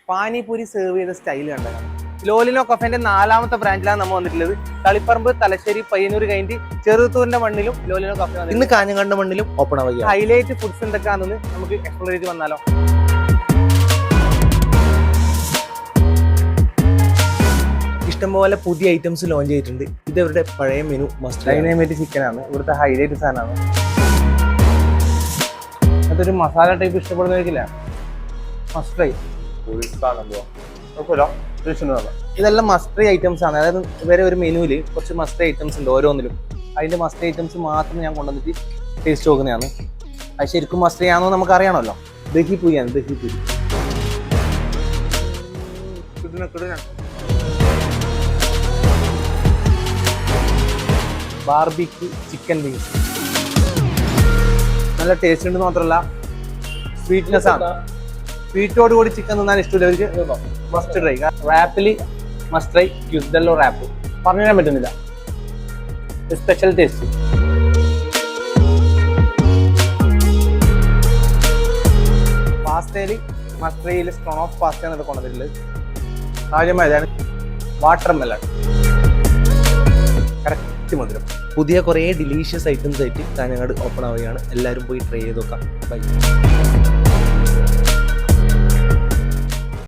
Pani puri serve ചെയ്ത style കണ്ടതാണ്. ലോലിനോ കഫേന്റെ 4ാമത്തെ ബ്രാഞ്ചിലാണ് നമ്മൾ വന്നിട്ടുള്ളത്. തളിപ്പറമ്പ്, തലശ്ശേരി, പയ്യന്നൂർ കഴിഞ്ഞ് ചെറുത്തൂരിന്റെ മണ്ണിലും ലോലിനോ കഫേ വന്നിട്ടുണ്ട്. ഇന്ന് കാഞ്ഞങ്ങാട് മണ്ണിലും ഓപ്പൺ ആവുകയാണ്. ഹൈലൈറ്റ് ഫുഡ്സ് എന്തൊക്കെയാണെന്ന് നമുക്ക് എക്സ്പ്ലോർ ചെയ്ത് വന്നാലോ. ഇഷ്ടംപോലെ പുതിയ ഐറ്റംസ് ലോഞ്ച് ചെയ്തിട്ടുണ്ട്. ഇത് അവരുടെ പഴയ മെനു ഡൈനമൈറ്റ് ചിക്കനാണ് ഇവിടുത്തെ ഹൈലൈറ്റ് സാധനമാണ്. അതൊരു മസാല ടൈപ്പ് ഇഷ്ടപ്പെടുന്നവർക്കില്ല, മസ്റ്റ് ട്രൈ. ഇതെല്ലാം മസ്റ്റ് ട്രൈ ഐറ്റംസ് ആണ്. അതായത് ഇവരെ ഒരു മെനുവിൽ കുറച്ച് മസ്റ്റ് ട്രൈ ഐറ്റംസ് ഉണ്ട് ഓരോന്നിലും. അതിന്റെ മസ്റ്റ് ട്രൈ ഐറ്റംസ് മാത്രം ഞാൻ കൊണ്ടുവന്നിട്ട് ടേസ്റ്റ് നോക്കുന്നതാണ്. അത് ശരിക്കും മസ്റ്റ് ട്രൈ ആണെന്ന് നമുക്ക് അറിയണമല്ലോ. ദഹിപൂരിയാണ്, ദഹിപൂരി. ബാർബിക്യൂ ചിക്കൻ വിങ്സ് നല്ല ടേസ്റ്റ് ഉണ്ടെന്ന് മാത്രമല്ല സ്വീറ്റ്നെസ് ആണ്. സ്വീറ്റോട് കൂടി ചിക്കൻ തിന്നാൻ ഇഷ്ടമില്ലവർക്ക് മസ്റ്റ് ട്രൈ. റാപ്പിൽ മസ്റ്റ് ട്രൈ ക്യുസ്ഡല്ലോ റാപ്പ് പറഞ്ഞു തരാൻ പറ്റുന്നില്ല, സ്പെഷ്യൽ ടേസ്റ്റ്. പാസ്തയിൽ മസ്റ്റ് ട്രൈയിൽ സ്ട്രോൺ ഓഫ് പാസ്ത എന്നിട്ട് കൊണ്ടുവന്നിട്ടുള്ളത്. ആദ്യമായതാണ് വാട്ടർ മെലൺ, കറക്റ്റ് മധുരം. പുതിയ കുറേ ഡിലീഷ്യസ് ഐറ്റംസ് ആയിട്ട് കാഞ്ഞങ്ങാട് ഓപ്പൺ ആവുകയാണ്. എല്ലാവരും പോയി ട്രൈ ചെയ്ത് നോക്കാം. ബൈ.